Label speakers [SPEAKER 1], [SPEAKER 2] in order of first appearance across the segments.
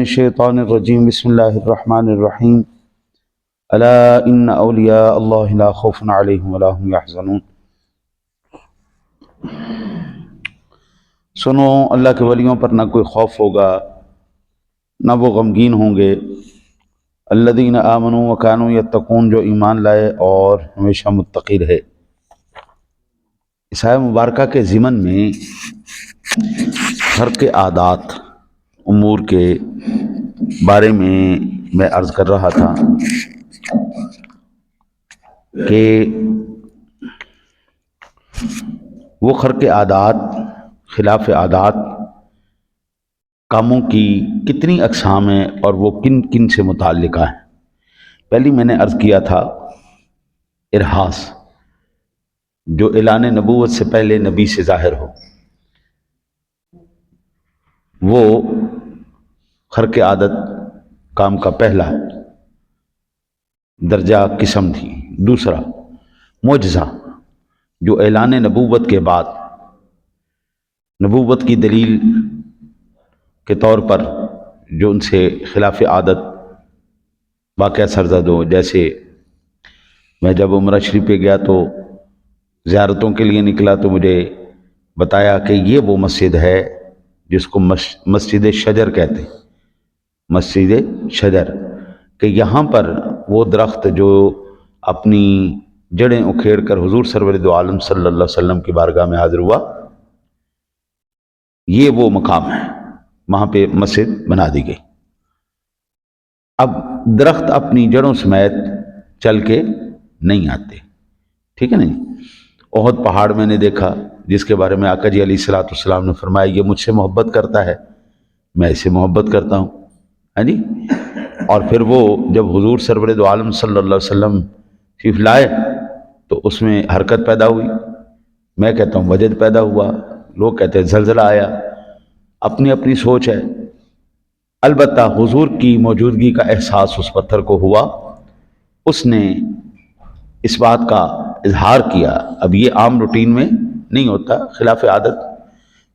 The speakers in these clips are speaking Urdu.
[SPEAKER 1] الشیطان الرجیم بسم اللہ الرحمن الرحیم الا ان اولیاء اللہ لا خوف علیہم ولا هم یحزنون۔ سنو، اللہ کے ولیوں پر نہ کوئی خوف ہوگا نہ وہ غمگین ہوں گے۔ الذین آمنوا وکانوا یتقون، جو ایمان لائے اور ہمیشہ متقی رہے۔ اس آیہ مبارکہ کے ضمن میں خرق عادات امور کے بارے میں عرض کر رہا تھا کہ وہ خرق عادات، خلاف عادات کاموں کی کتنی اقسام ہیں اور وہ کن کن سے متعلقہ ہیں۔ پہلی میں نے عرض کیا تھا ارہاس، جو اعلان نبوت سے پہلے نبی سے ظاہر ہو، وہ خرق عادت کام کا پہلا درجہ قسم تھی۔ دوسرا معجزہ، جو اعلان نبوت کے بعد نبوت کی دلیل کے طور پر جو ان سے خلاف عادت واقعہ سرزد ہو۔ جیسے میں جب عمرہ شریف پہ گیا تو زیارتوں کے لیے نکلا تو مجھے بتایا کہ یہ وہ مسجد ہے جس کو مسجد شجر کہتے ہیں، مسجد شجر، کہ یہاں پر وہ درخت جو اپنی جڑیں اکھیڑ کر حضور سرور دو عالم صلی اللہ علیہ وسلم کی بارگاہ میں حاضر ہوا، یہ وہ مقام ہے، وہاں پہ مسجد بنا دی گئی۔ اب درخت اپنی جڑوں سمیت چل کے نہیں آتے، ٹھیک ہے نہیں۔ احد پہاڑ میں نے دیکھا جس کے بارے میں آقا جی علیہ الصلوۃ والسلام نے فرمایا یہ مجھ سے محبت کرتا ہے، میں اسے محبت کرتا ہوں، ہاں جی۔ اور پھر وہ جب حضور سرور دو عالم صلی اللہ علیہ وسلم شریف لائے تو اس میں حرکت پیدا ہوئی، میں کہتا ہوں وجد پیدا ہوا، لوگ کہتے ہیں زلزلہ آیا، اپنی اپنی سوچ ہے۔ البتہ حضور کی موجودگی کا احساس اس پتھر کو ہوا، اس نے اس بات کا اظہار کیا۔ اب یہ عام روٹین میں نہیں ہوتا، خلاف عادت،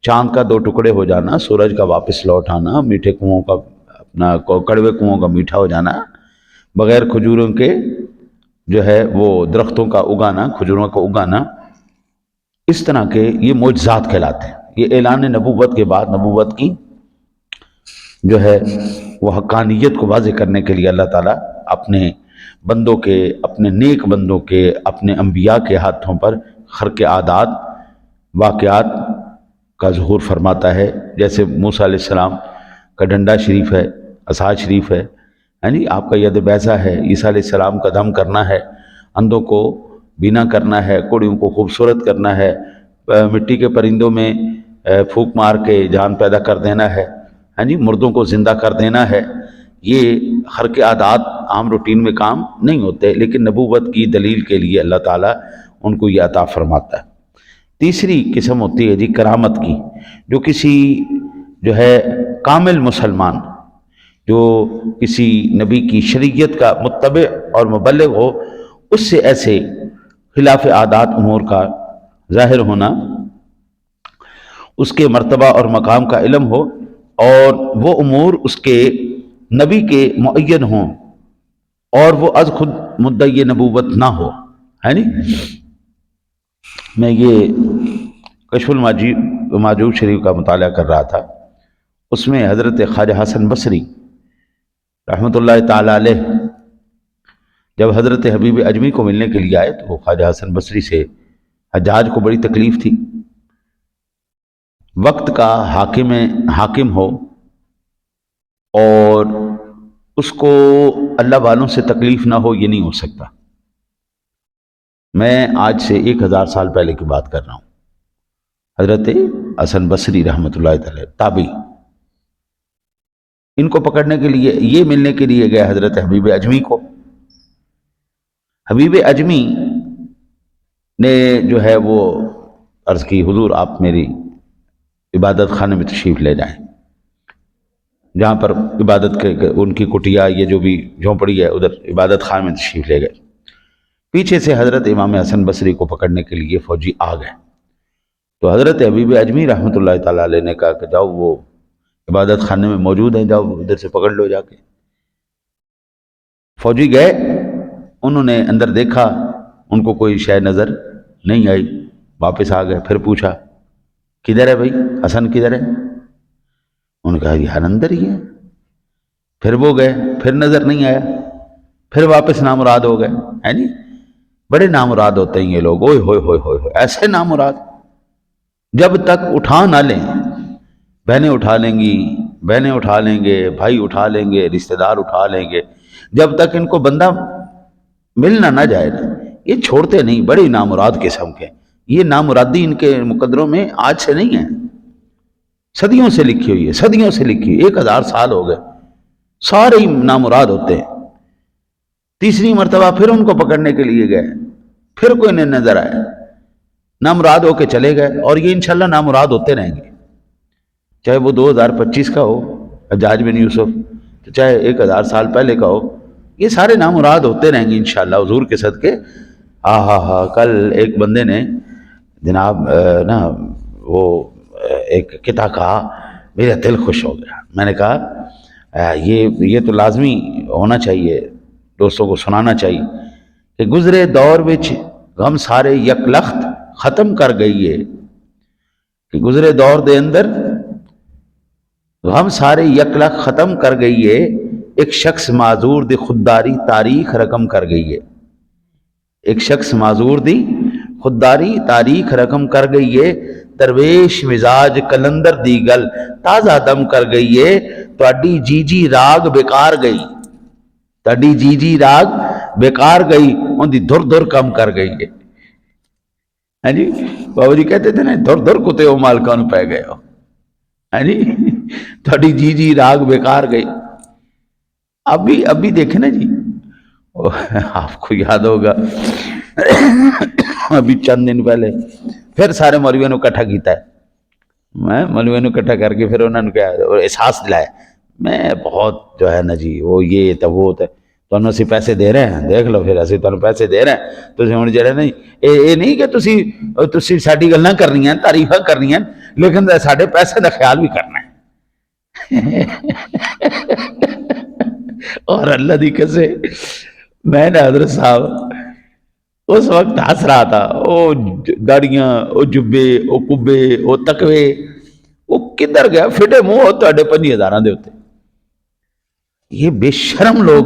[SPEAKER 1] چاند کا دو ٹکڑے ہو جانا، سورج کا واپس لوٹ آنا، میٹھے کنوؤں کا اپنا کڑوے کنوؤں کا میٹھا ہو جانا، بغیر کھجوروں کے جو ہے وہ درختوں کا اگانا، کھجوروں کا اگانا، اس طرح کے یہ معجزات کہلاتے ہیں۔ یہ اعلان نبوت کے بعد نبوت کی جو ہے وہ حقانیت کو واضح کرنے کے لیے اللہ تعالیٰ اپنے بندوں کے، اپنے نیک بندوں کے، اپنے انبیاء کے ہاتھوں پر خرق عادات واقعات کا ظہور فرماتا ہے۔ جیسے موسیٰ علیہ السلام کا ڈنڈا شریف ہے، عصا شریف ہے، یعنی آپ کا ید بیضہ ہے، عیسیٰ علیہ السلام کا دم کرنا ہے، اندھوں کو بینا کرنا ہے، کوڑیوں کو خوبصورت کرنا ہے، مٹی کے پرندوں میں پھونک مار کے جان پیدا کر دینا ہے، ہاں جی، مردوں کو زندہ کر دینا ہے۔ یہ خرق عادات عام روٹین میں کام نہیں ہوتے، لیکن نبوت کی دلیل کے لیے اللہ تعالیٰ ان کو یہ عطا فرماتا ہے۔ تیسری قسم ہوتی ہے جی کرامت کی، جو کسی جو ہے کامل مسلمان، جو کسی نبی کی شریعت کا متبع اور مبلغ ہو، اس سے ایسے خلاف عادات امور کا ظاہر ہونا، اس کے مرتبہ اور مقام کا علم ہو، اور وہ امور اس کے نبی کے معین ہوں، اور وہ از خود مدعی نبوت نہ ہو، ہے نہیں۔ میں یہ کشف الماجوب شریف کا مطالعہ کر رہا تھا، اس میں حضرت خواجہ حسن بصری رحمۃ اللہ تعالی علیہ جب حضرت حبیب اجمی کو ملنے کے لیے آئے تو خواجہ حسن بصری سے حجاج کو بڑی تکلیف تھی، وقت کا حاکم ہو اور اس کو اللہ والوں سے تکلیف نہ ہو، یہ نہیں ہو سکتا۔ میں آج سے 1000 سال پہلے کی بات کر رہا ہوں۔ حضرت حسن بصری رحمۃ اللہ تعالی تابعی، ان کو پکڑنے کے لیے، یہ ملنے کے لیے گئے حضرت حبیب اجمی کو۔ حبیب اجمی نے جو ہے وہ عرض کی حضور آپ میری عبادت خانے میں تشریف لے جائیں، جہاں پر عبادت کے ان کی کٹیا، یہ جو بھی جھونپڑی ہے، ادھر عبادت خانے میں تشریف لے گئے۔ پیچھے سے حضرت امام حسن بصری کو پکڑنے کے لیے فوجی آ گئے، تو حضرت حبیب اجمی رحمۃ اللہ تعالیٰ علیہ نے کہا کہ جاؤ وہ عبادت خانے میں موجود ہیں، جاؤ ادھر سے پکڑ لو جا کے۔ فوجی گئے، انہوں نے اندر دیکھا، ان کو کوئی شے نظر نہیں آئی، واپس آ گئے۔ پھر پوچھا کدھر ہے بھائی، حسن کدھر ہے؟ انہوں نے کہا یار اندر ہی ہے۔ پھر وہ گئے، پھر نظر نہیں آیا، پھر واپس نامراد ہو گئے، ہے نہیں؟ بڑے نامراد ہوتے ہیں یہ لوگ، اوئے ہوئے ہوئے ہوئے ہوئے، ایسے نامراد۔ جب تک اٹھا نہ لیں، بہنیں اٹھا لیں گی، بہنیں اٹھا لیں گے، بھائی اٹھا لیں گے، رشتہ دار اٹھا لیں گے، جب تک ان کو بندہ ملنا نہ جائے نا، یہ چھوڑتے نہیں، بڑی نامراد قسم کے۔ یہ نامرادی ان کے مقدروں میں آج سے نہیں ہے، صدیوں سے لکھی ہوئی ہے، صدیوں سے لکھی ہوئی، 1000 سال ہو گئے، سارے ہی نامراد ہوتے ہیں۔ تیسری مرتبہ پھر ان کو پکڑنے کے لیے گئے، پھر کوئی نہیں نظر آیا، نامراد ہو کے چلے گئے، اور یہ انشاءاللہ نامراد ہوتے رہیں گے، چاہے وہ 2025 کا ہو حجاج بن یوسف، تو چاہے 1000 سال پہلے کا ہو، یہ سارے نامراد ہوتے رہیں گے انشاءاللہ حضور کے صدقے۔ کل ایک بندے نے جناب نا وہ ایک قطعہ کہا، میرا دل خوش ہو گیا۔ میں نے کہا یہ تو لازمی ہونا چاہیے، دوستوں کو سنانا چاہیے کہ گزرے دور وچ غم سارے یک لخت ختم کر گئی ہے، کہ گزرے دور دے اندر غم سارے یک لخت ختم کر گئی ہے، ایک شخص معذور دی خودداری تاریخ رقم کر گئی ہے، ایک شخص معذور دی خودداری تاریخ رقم کر گئی ہے، درویش مزاج کلندر دی گل تازہ دم کر گئی ہے، تہاڈی جی جی راگ بیکار گئی، تہاڈی جی جی راگ بیکار گئی، ان دی دھر دھر کم کر گئی ہے۔ ہاں جی، بابا جی کہتے تھے نا دھر دھر کتے ہو مالکان پہ گئے ہو، ہاں جی، تہاڈی جی جی راگ بیکار گئی۔ ابھی دیکھیں نا جی، آپ کو یاد ہوگا ابھی چند دن پہلے پھر سارے مولویوں نے اکٹھا کیتا ہے، میں مولویوں نے اکٹھا کر کے پھر انہوں نے کیا احساس دلایا، میں بہت جو ہے نا جی وہ یہ تو وہ تمہیں اسی پیسے دے رہے ہیں، دیکھ لو پھر اسی تمہیں پیسے دے رہے ہیں، تسی ہن جڑے نہیں یہ نہیں کہ تسی ساڈی گلاں کرنی ہیں، تعریفاں کرنی ہیں، لیکن ساڈے پیسے دا خیال بھی کرنا ہے۔ اور اللہ دی کسے میں نے حضرت صاحب اس وقت ہنس رہا تھا، او داڑیاں، او جبے، او کبے، او تقوی، وہ کدھر گیا فٹے منہ ہو تہاڈے 5000 دے ہوتے۔ یہ بے شرم لوگ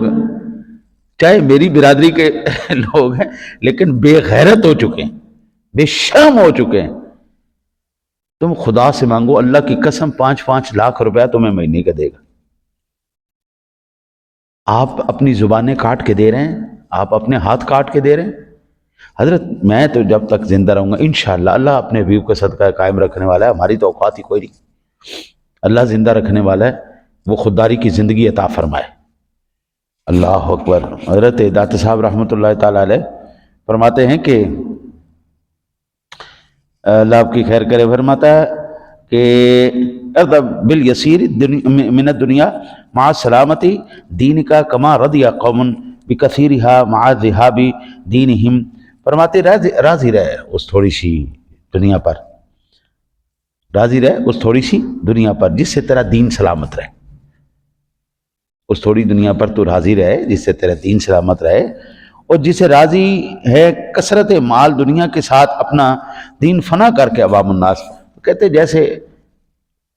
[SPEAKER 1] چاہے میری برادری کے لوگ ہیں لیکن بے غیرت ہو چکے ہیں، بے شرم ہو چکے ہیں۔ تم خدا سے مانگو، اللہ کی قسم 5-5 لاکھ روپیہ تمہیں مہینے کا دے گا، آپ اپنی زبانیں کاٹ کے دے رہے ہیں، آپ اپنے ہاتھ کاٹ کے دے رہے ہیں۔ حضرت میں تو جب تک زندہ رہوں گا انشاءاللہ اللہ اپنے حبیب کا صدقہ قائم رکھنے والا ہے، ہماری تو اوقات ہی کوئی نہیں، اللہ زندہ رکھنے والا ہے، وہ خودداری کی زندگی عطا فرمائے۔ اللہ اکبر۔ حضرت داتا صاحب رحمۃ اللہ تعالی علیہ فرماتے ہیں کہ اللہ آپ کی خیر کرے، فرماتا ہے کہ ارض بالیسیر من الدنیا مع سلامتی دین کا کما رضی قوم بکثیرها مع ذهاب دینہم۔ فرماتے راضی رہے اس تھوڑی سی دنیا پر، راضی رہے اس تھوڑی سی دنیا پر جس سے تیرا دین سلامت رہے، اس تھوڑی دنیا پر تو راضی رہے جس سے تیرا دین سلامت رہے، اور جسے راضی ہے کثرت مال دنیا کے ساتھ اپنا دین فنا کر کے عوام الناس، کہتے جیسے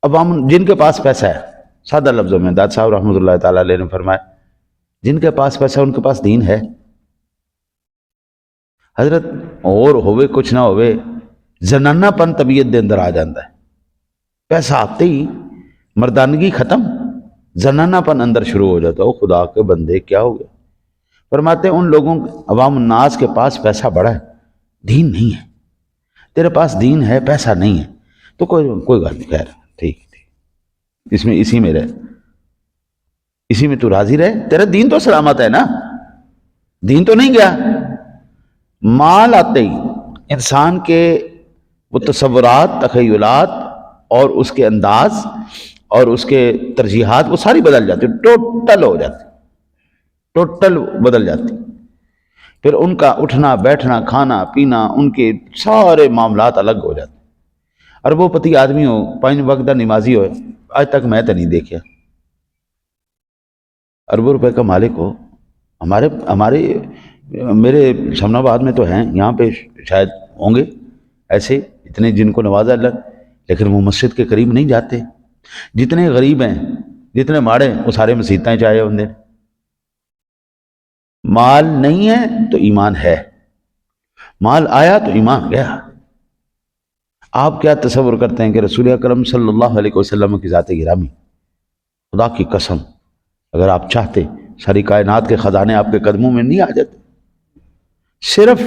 [SPEAKER 1] عوام جن کے پاس پیسہ ہے، سادہ لفظوں میں داد صاحب رحمۃ اللہ تعالیٰ علیہ نے فرمایا جن کے پاس پیسہ ان کے پاس دین ہے۔ حضرت اور ہوئے کچھ نہ ہوئے زنانہ پن طبیعت دے اندر آ جاتا ہے، پیسہ آتے ہی مردانگی ختم، زنانہ پن اندر شروع ہو جاتا ہے۔ او خدا کے بندے کیا ہو گیا؟ فرماتے ہیں ان لوگوں عوام الناس کے پاس پیسہ بڑا ہے، دین نہیں ہے، تیرے پاس دین ہے پیسہ نہیں ہے تو کوئی بات نہیں، خیر ٹھیک اس میں اسی میں رہ، اسی میں تو راضی رہے، تیرا دین تو سلامت ہے نا، دین تو نہیں گیا۔ مال آتے ہی انسان کے وہ تصورات، تخیلات اور اس کے انداز اور اس کے ترجیحات وہ ساری بدل جاتی، ٹوٹل ہو جاتی، ٹوٹل بدل جاتی۔ پھر ان کا اٹھنا بیٹھنا کھانا پینا ان کے سارے معاملات الگ ہو جاتے۔ اربوں پتی آدمی ہو، 5 وقت دا نمازی ہوئے، آج تک میں تو نہیں دیکھا. اربوں روپے کا مالک ہو. ہمارے میرے شمن آباد میں تو ہیں، یہاں پہ شاید ہوں گے ایسے اتنے جن کو نوازا اللہ، لیکن وہ مسجد کے قریب نہیں جاتے. جتنے غریب ہیں، جتنے ماڑے ہیں، وہ سارے مسیتیں چاہے ہوں. مال نہیں ہے تو ایمان ہے، مال آیا تو ایمان گیا. آپ کیا تصور کرتے ہیں کہ رسول اکرم صلی اللہ علیہ وسلم کی ذات گرامی، خدا کی قسم اگر آپ چاہتے ساری کائنات کے خزانے آپ کے قدموں میں نہیں آ جاتے؟ صرف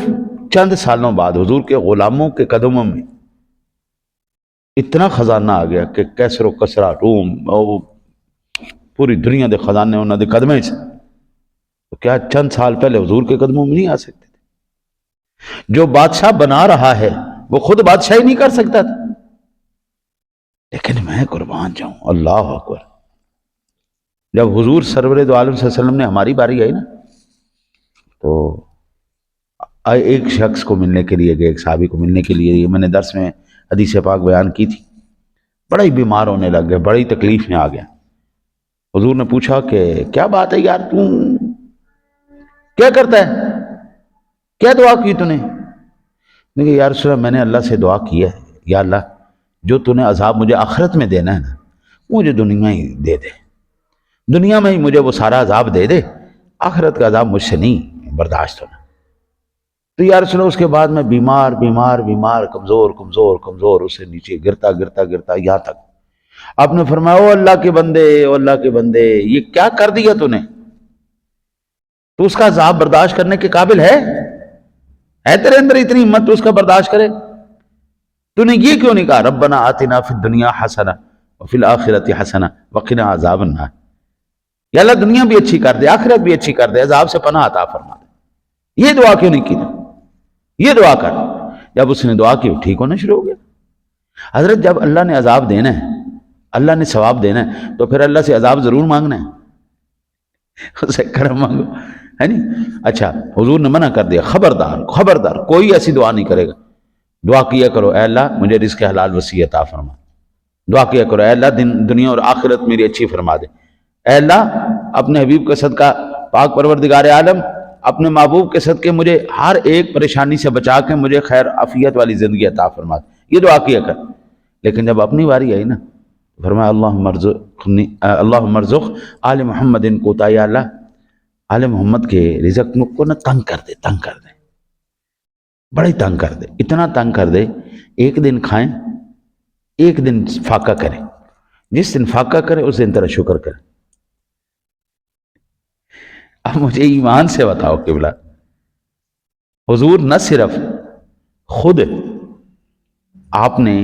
[SPEAKER 1] چند سالوں بعد حضور کے غلاموں کے قدموں میں اتنا خزانہ آ گیا کہ کیسر و کسرا، روم، پوری دنیا دے خزانے انہوں دے قدمیں سے. تو کیا چند سال پہلے حضور کے قدموں میں نہیں آ سکتے تھے؟ جو بادشاہ بنا رہا ہے وہ خود بادشاہی نہیں کر سکتا تھا. لیکن میں قربان جاؤں، اللہ اکبر، جب حضور سرور دو عالم صلی اللہ علیہ وسلم نے ہماری باری آئی نا، تو ایک شخص کو ملنے کے لیے گئے، ایک صحابی کو ملنے کے لیے، میں نے درس میں حدیث پاک بیان کی تھی. بڑا ہی بیمار ہونے لگ گیا، بڑی تکلیف میں آ گیا. حضور نے پوچھا کہ کیا بات ہے یار، تو کیا کرتا ہے، کیا دعا کی تو نے؟ میں کہ یا رسول اللہ، میں نے اللہ سے دعا کی ہے، یا اللہ جو تو نے عذاب مجھے آخرت میں دینا ہے نا، مجھے دنیا ہی دے دے، دنیا میں ہی مجھے وہ سارا عذاب دے دے، آخرت کا عذاب مجھ سے نہیں برداشت ہونا. تو یا رسول اللہ اس کے بعد میں بیمار بیمار بیمار، کمزور کمزور کمزور، اسے نیچے گرتا گرتا گرتا یہاں تک آپ نے فرمایا، او اللہ کے بندے، او اللہ کے بندے، یہ کیا کر دیا تو نے؟ تو اس کا عذاب برداشت کرنے کے قابل ہے تیرے اندر اتنی ہمت تو اس کا برداشت کرے؟ تو نے یہ کیوں نہیں کہا ربنا آتنا فی الدنیا حسنہ وفی الآخرۃ حسنہ وقنا عذاب النار؟ یا اللہ دنیا بھی اچھی کر دے، آخرت بھی اچھی کر دے، عذاب سے پناہ عطا فرما دے. یہ دعا کیوں نہیں کی؟ یہ دعا کر. جب اس نے دعا کی ٹھیک ہونا شروع ہو گیا. حضرت جب اللہ نے عذاب دینا ہے، اللہ نے ثواب دینا ہے، تو پھر اللہ سے عذاب ضرور مانگنا ہے، اسے کرم مانگو، ہے نہیں؟ اچھا حضور نے منع کر دیا، خبردار خبردار کوئی ایسی دعا نہیں کرے گا. دعا کیا کرو اے اللہ مجھے رزق حلال وسیع عطا فرما. دعا کیا کرو اے اللہ دنیا اور آخرت میری اچھی فرما دے. اے اللہ اپنے حبیب کا صدقہ، پاک پروردگار عالم اپنے محبوب کے صدقے مجھے ہر ایک پریشانی سے بچا کے مجھے خیر عافیت والی زندگی عطا فرما دے. یہ دعا کیا کر. لیکن جب اپنی باری آئی نا، فرمایا اللہم ارزق آل محمد قوتا، یا اللہ آل محمد کے رزق کو نہ تنگ کر دے، تنگ کر دے، بڑی تنگ کر دے، اتنا تنگ کر دے ایک دن کھائیں، ایک دن فاقہ کریں، جس دن فاقہ کرے اس دن تیرا شکر کرے. اب مجھے ایمان سے بتاؤ قبلہ، حضور نہ صرف خود آپ نے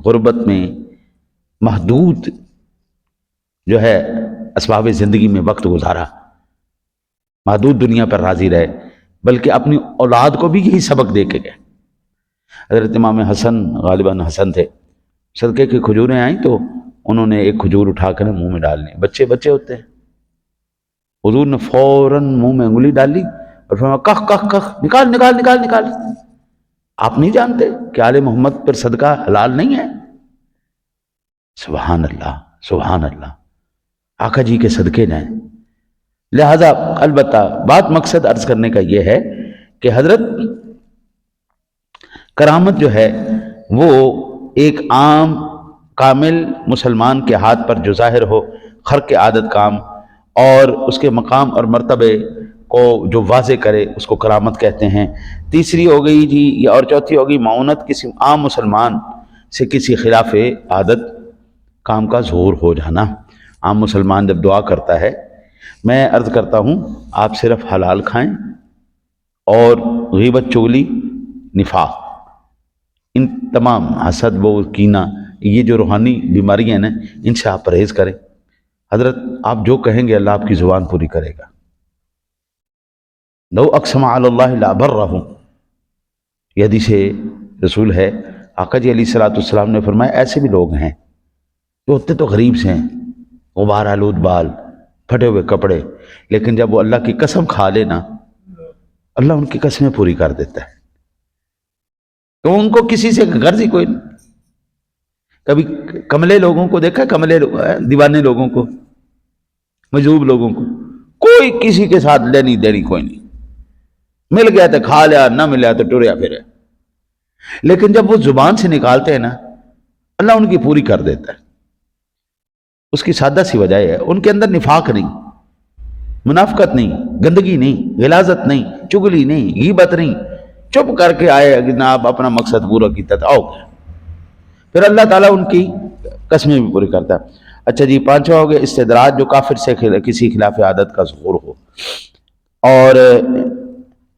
[SPEAKER 1] غربت میں محدود جو ہے اسباب زندگی میں وقت گزارا، محدود دنیا پر راضی رہے، بلکہ اپنی اولاد کو بھی یہی سبق دے کے گئے. حضرت امام حسن، غالباً حسن تھے، صدقے کی کھجوریں آئیں تو انہوں نے ایک کھجور اٹھا کر منہ میں ڈالنے، بچے بچے ہوتے ہیں، حضور نے فوراً منہ میں انگلی ڈالی اور فرمایا کخ کخ کخ، نکال نکال نکال نکال. آپ نہیں جانتے کہ آل محمد پر صدقہ حلال نہیں ہے؟ سبحان اللہ سبحان اللہ، آقا جی کے صدقے جائیں. لہذا البتہ بات مقصد عرض کرنے کا یہ ہے کہ حضرت کرامت جو ہے وہ ایک عام کامل مسلمان کے ہاتھ پر جو ظاہر ہو، خرق عادت کام، اور اس کے مقام اور مرتبے کو جو واضح کرے اس کو کرامت کہتے ہیں. تیسری ہو گئی جی، اور چوتھی ہو گئی معاونت، کسی عام مسلمان سے کسی خلاف عادت کام کا ظہور ہو جانا. عام مسلمان جب دعا کرتا ہے، میں عرض کرتا ہوں آپ صرف حلال کھائیں، اور غیبت، چغلی، نفاق، ان تمام حسد، وہ کینہ، یہ جو روحانی بیماریاں ہیں ان سے آپ پرہیز کریں. حضرت آپ جو کہیں گے اللہ آپ کی زبان پوری کرے گا. لو اقسم علی اللہ لابرہ، یہ حدیث رسول ہے. آقا جی علیہ الصلوۃ والسلام نے فرمایا ایسے بھی لوگ ہیں جو ہوتے تو غریب سے ہیں، غبار آلود بال، پھٹے ہوئے کپڑے، لیکن جب وہ اللہ کی قسم کھا لے نا، اللہ ان کی قسمیں پوری کر دیتا ہے. تو ان کو کسی سے غرض ہی کوئی نہیں. کبھی کملے لوگوں کو دیکھا، کملے دیوانے لوگوں کو، مجذوب لوگوں کو، کوئی کسی کے ساتھ لینی دینی کوئی نہیں، مل گیا تو کھا لیا، نہ ملیا تو ٹریا پھرے. لیکن جب وہ زبان سے نکالتے ہیں نا، اللہ ان کی پوری کر دیتا ہے. اس کی سادہ سی وجہ ہے ان کے اندر نفاق نہیں، منافقت نہیں، گندگی نہیں، غلاظت نہیں، چگلی نہیں، غیبت نہیں. چپ کر کے آئے جناب اپنا مقصد پورا کیتا تھا، آؤ. پھر اللہ تعالیٰ ان کی قسمیں بھی پوری کرتا ہے. اچھا جی، پانچواں ہو گیا استدراج، جو کافر سے کسی خلاف عادت کا ظہور ہو. اور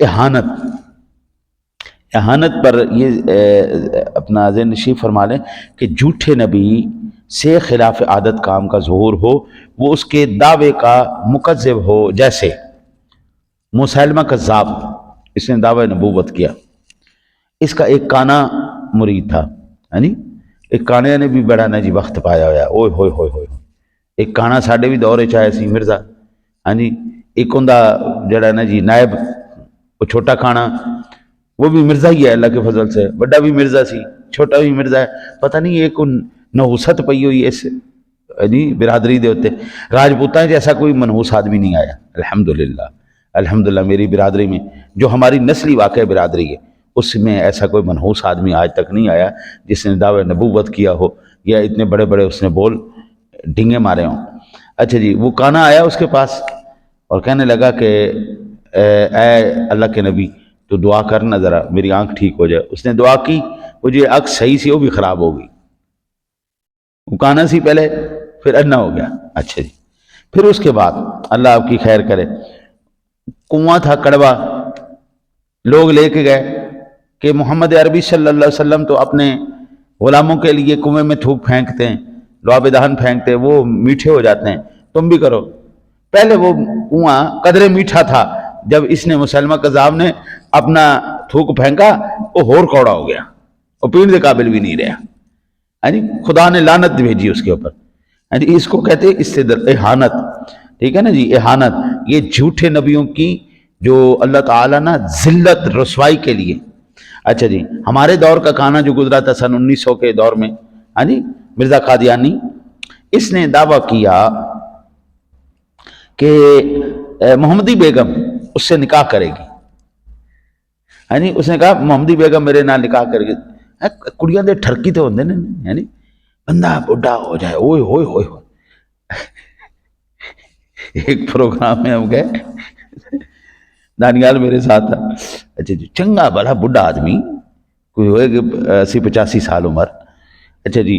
[SPEAKER 1] احانت، احانت پر یہ اپنا ذہن نشین فرما لیں کہ جھوٹے نبی سے خلاف عادت کام کا ظہور ہو، وہ اس کے دعوے کا مکذب ہو. جیسے مسیلمہ کذاب، اس نے دعوی نبوت کیا، اس کا ایک کانا مرید تھا، یعنی ایک کانے نے بھی بڑا نا جی وقت پایا ہوا، اوئے ہوئے ہوئے ہوئے. ایک کانا ساڈے بھی دورے چاہے سی مرزا، ہاں جی. ایک ہوں جڑا نا جی نائب، وہ چھوٹا کانا، وہ بھی مرزا ہی ہے اللہ کے فضل سے، بڑا بھی مرزا سی، چھوٹا بھی مرزا ہے. پتہ نہیں ایک نحوست پئی ہوئی اس جی برادری دے ہوتے. راجپوتاں جیسا کوئی منحوس آدمی نہیں آیا، الحمدللہ الحمدللہ. میری برادری میں جو ہماری نسلی واقع برادری ہے، اس میں ایسا کوئی منحوس آدمی آج تک نہیں آیا جس نے دعوی نبوت کیا ہو یا اتنے بڑے بڑے اس نے بول ڈھنگے مارے ہوں. اچھا جی، وہ کانا آیا اس کے پاس اور کہنے لگا کہ اے اللہ کے نبی تو دعا کرنا ذرا میری آنکھ ٹھیک ہو جائے. اس نے دعا کی، وہ جو آنکھ صحیح سی وہ بھی خراب ہو گئی. وہ کانا سی پہلے، پھر انا ہو گیا. اچھا جی، پھر اس کے بعد اللہ آپ کی خیر کرے، کنواں تھا کڑوا، لوگ لے کے گئے کہ محمد عربی صلی اللہ علیہ وسلم تو اپنے غلاموں کے لیے کنویں میں تھوک پھینکتے ہیں، لعاب دہن پھینکتے ہیں، وہ میٹھے ہو جاتے ہیں، تم بھی کرو. پہلے وہ کنواں قدرے میٹھا تھا، جب اس نے مسلمہ کذاب نے اپنا تھوک پھینکا وہ ہور کوڑا ہو گیا، وہ پینے کے قابل بھی نہیں رہا. خدا نے لعنت بھیجی اس کے اوپر. اس کو کہتے ہیں احانت. ٹھیک ہے نا جی، احانت یہ جھوٹے نبیوں کی جو اللہ تعالیٰ نا ذلت رسوائی کے لیے. اچھا جی، ہمارے دور کا کانا جو گزرا تھا سن 1900 کے دور میں، ہاں جی، مرزا قادیانی، اس نے دعویٰ کیا کہ محمدی بیگم اس سے نکاح کرے گی. ہاں جی، اس نے کہا محمدی بیگم میرے نال نکاح کرے گی. کڑیاں دے ٹھرکی تو ہوندے نے، یعنی بندہ بڈھا ہو جائے، اوئے ہوئے ہوئے ہوئے. ایک پروگرام میں ہم گئے، دانیال میرے ساتھ تھا. اچھا جی، چنگا بڑا بڈھا آدمی، کوئی ہوئے کہ 80-85 سال عمر. اچھا جی،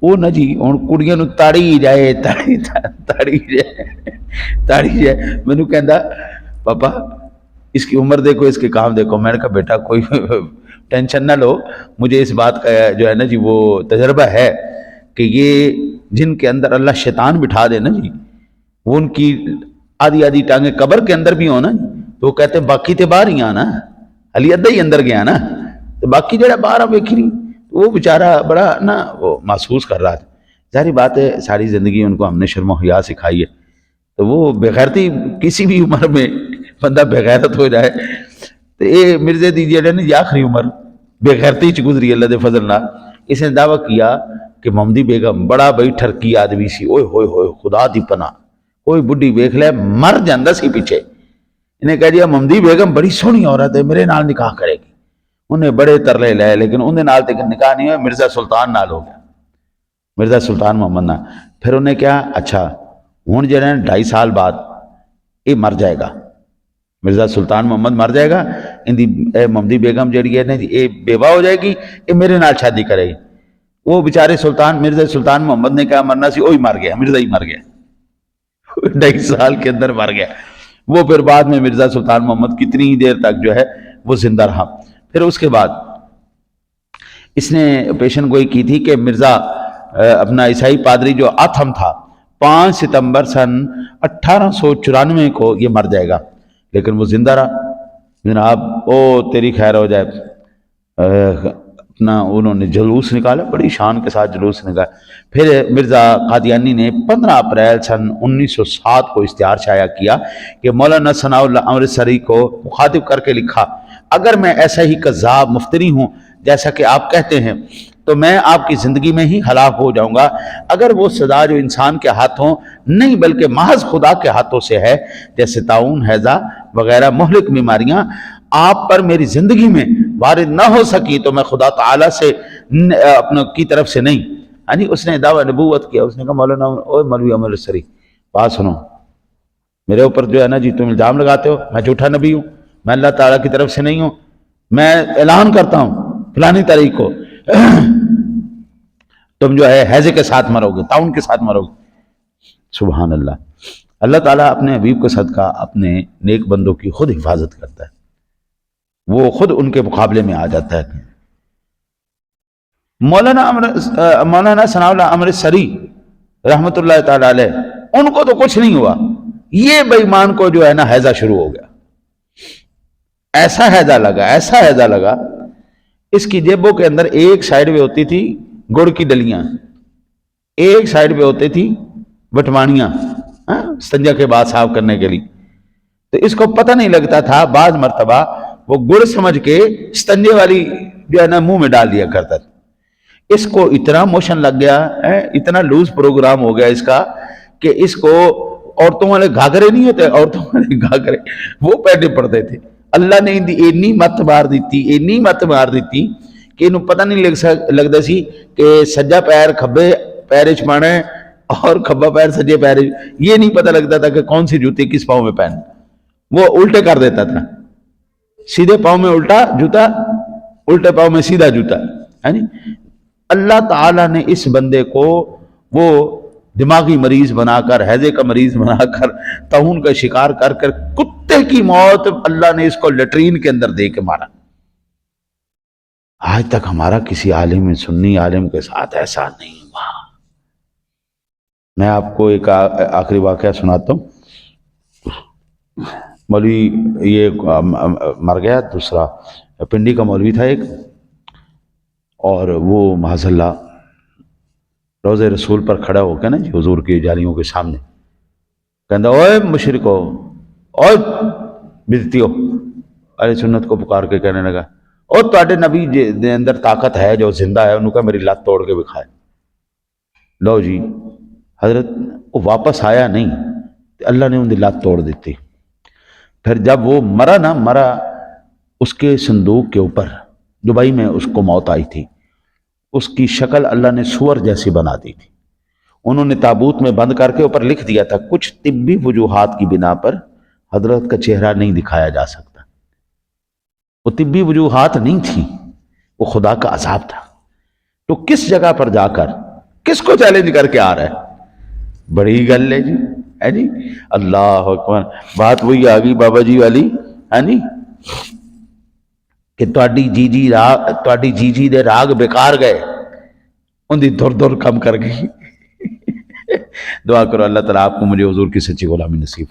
[SPEAKER 1] وہ نہ جی ہوں کڑیاں نو تاڑی جائے، تاڑی جائے. مینوں کہندا پاپا اس کی عمر دیکھو، اس کے کام دیکھو. میں نے کہا بیٹا کوئی ٹینشن نہ لو، مجھے اس بات کا جو ہے نا جی وہ تجربہ ہے کہ یہ جن کے اندر اللہ شیطان بٹھا دے نا جی، وہ ان کی آدھی آدھی ٹانگیں قبر کے اندر بھی ہو نا، تو وہ کہتے ہیں باقی تے باہر ہی آنا، علی ادھا ہی اندر گیا نا، تو باقی جڑا باہر آ ویکھی نہیں. وہ بیچارہ بڑا نا وہ محسوس کر رہا تھا. ظاہری بات ہے ساری زندگی ان کو ہم نے شرم و حیا سکھائی ہے، تو وہ بغیرتی کسی بھی عمر میں بندہ بغیرت ہو جائے تو یہ مرزے دی جڑے نا آخری عمر بغیرتی چ گزری اللہ دے فضل نال. اس نے دعویٰ کیا کہ محمدی بیگم بڑا بھائی ٹھرکی آدمی سی، اوئے ہوئے ہوئے خدا دی پناہ، کوئی بڈھی ویکھ لے مر جاندا سی پیچھے. انہیں کہہ دیا محمدی بیگم بڑی سونی عورت ہے، میرے نال نکاح کرے گی. انہیں بڑے ترلے لے، لیکن انہیں نال تک نکاح نہیں ہوا، مرزا سلطان نال ہو گیا، مرزا سلطان محمد نال. پھر انہیں کیا اچھا ہوں جڑے 2.5 سال بعد یہ مر جائے گا، مرزا سلطان محمد مر جائے گا، ان دی محمدی بیگم جڑی ہے نا یہ بیوہ ہو جائے گی، یہ میرے نال شادی کرے گی. وہ بیچارے سلطان مرزا سلطان محمد نے کیا مرنا سی، وہی مر گیا، مرزا ہی مر گیا، 2.5 سال کے اندر مر گیا. وہ پھر بعد میں مرزا سلطان محمد کتنی ہی دیر تک جو ہے وہ زندہ رہا. پھر اس کے بعد اس نے پیشن گوئی کی تھی کہ مرزا اپنا عیسائی پادری جو آتھم تھا 5 ستمبر سن 1894 کو یہ مر جائے گا، لیکن وہ زندہ رہا. جناب او تیری خیر ہو جائے، اپنا انہوں نے جلوس نکالا، بڑی شان کے ساتھ جلوس نکالا. پھر مرزا قادیانی نے 15 اپریل سن 1907 کو اشتہار شائع کیا کہ مولانا ثناء اللہ امرتسری کو مخاطب کر کے لکھا، اگر میں ایسا ہی کذاب مفتری ہوں جیسا کہ آپ کہتے ہیں تو میں آپ کی زندگی میں ہی ہلاک ہو جاؤں گا۔ اگر وہ سزا جو انسان کے ہاتھوں نہیں بلکہ محض خدا کے ہاتھوں سے ہے، جیسے طاعون، ہیضہ وغیرہ مہلک بیماریاں آپ پر میری زندگی میں وارد نہ ہو سکی، تو میں خدا تعالیٰ سے اپنے کی طرف سے نہیں۔ یعنی اس نے دعویٰ نبوت کیا، اس نے کہا مولانا اوے مولوی عمر السری بات سنو، میرے اوپر جو ہے نا جی تم الزام لگاتے ہو، میں جھوٹا نبی ہوں، میں اللہ تعالیٰ کی طرف سے نہیں ہوں، میں اعلان کرتا ہوں فلانی تاریخ کو تم جو ہے حیضے کے ساتھ مرو گے، طاعون کے ساتھ مرو گے۔ سبحان اللہ، اللہ تعالیٰ اپنے حبیب کو صدقہ اپنے نیک بندوں کی خود حفاظت کرتا ہے، وہ خود ان کے مقابلے میں آ جاتا ہے۔ مولانا ثناء اللہ عمر سری رحمۃ اللہ تعالی علیہ، ان کو تو کچھ نہیں ہوا، یہ بے ایمان کو جو ہے نا حیضہ شروع ہو گیا، ایسا حیضہ لگا اس کی جیبوں کے اندر ایک سائیڈ پہ ہوتی تھی گڑ کی ڈلیاں، ایک سائیڈ پہ ہوتی تھی وٹوانیاں استنجا کے بعد صاف کرنے کے لیے، تو اس کو پتہ نہیں لگتا تھا، بعض مرتبہ وہ گڑ سمجھ کے استنجے والی جو ہے نا منہ میں ڈال دیا کرتا تھا۔ اس کو اتنا موشن لگ گیا، اتنا لوز پروگرام ہو گیا اس کا کہ اس کو عورتوں والے گھاگرے نہیں ہوتے، عورتوں والے گھاگرے وہ پہنے پڑتے تھے۔ اللہ نے اینی مت مار دیتی کہ انہوں پتہ نہیں لگتا سی کہ سجا پیر کھبے پیر چ پانا ہے اور کھبا پیر سجے پیر، یہ نہیں پتہ لگتا تھا کہ کون سی جوتی کس پاؤں میں پہن، وہ الٹے کر دیتا تھا، سیدھے پاؤں میں الٹا جوتا، الٹے پاؤں میں سیدھا جوتا۔ اللہ تعالیٰ نے اس بندے کو وہ دماغی مریض بنا کر، حیضے کا مریض بنا کر، طاعون کا شکار کر کر، کتے کی موت اللہ نے اس کو لیٹرین کے اندر دے کے مارا۔ آج تک ہمارا کسی عالم سنی عالم کے ساتھ ایسا نہیں ہوا۔ میں آپ کو ایک آخری واقعہ سناتا ہوں۔ مولوی یہ مر گیا، دوسرا پنڈی کا مولوی تھا ایک، اور وہ معاذ اللہ روضہ رسول پر کھڑا ہو کے نا جی حضور کی جالیوں کے سامنے کہندا اوے مشرکو، اوے بدعتیو، اہل سنت کو پکار کے کہنے لگا او تواڈے نبی دے اندر طاقت ہے جو زندہ ہے، انہوں کہا میری لات توڑ کے بکھائے۔ لو جی حضرت وہ واپس آیا نہیں، اللہ نے ان کی لات توڑ دیتی۔ پھر جب وہ مرا اس کے صندوق کے اوپر دبئی میں اس کو موت آئی تھی، اس کی شکل اللہ نے سور جیسی بنا دی تھی، انہوں نے تابوت میں بند کر کے اوپر لکھ دیا تھا کچھ طبی وجوہات کی بنا پر حضرت کا چہرہ نہیں دکھایا جا سکتا۔ وہ طبی وجوہات نہیں تھی، وہ خدا کا عذاب تھا۔ تو کس جگہ پر جا کر کس کو چیلنج کر کے آ رہا ہے؟ بڑی گل ہے جی، ہے جی، اللہ اکبر۔ بات وہی آ گئی بابا جی والی، ہے جی، کہ تواڈی جی جی دے راگ بیکار گئے، ان دی دور کم کر گئی۔ دعا کرو اللہ تعالیٰ آپ کو مجھے حضور کی سچی غلامی نصیب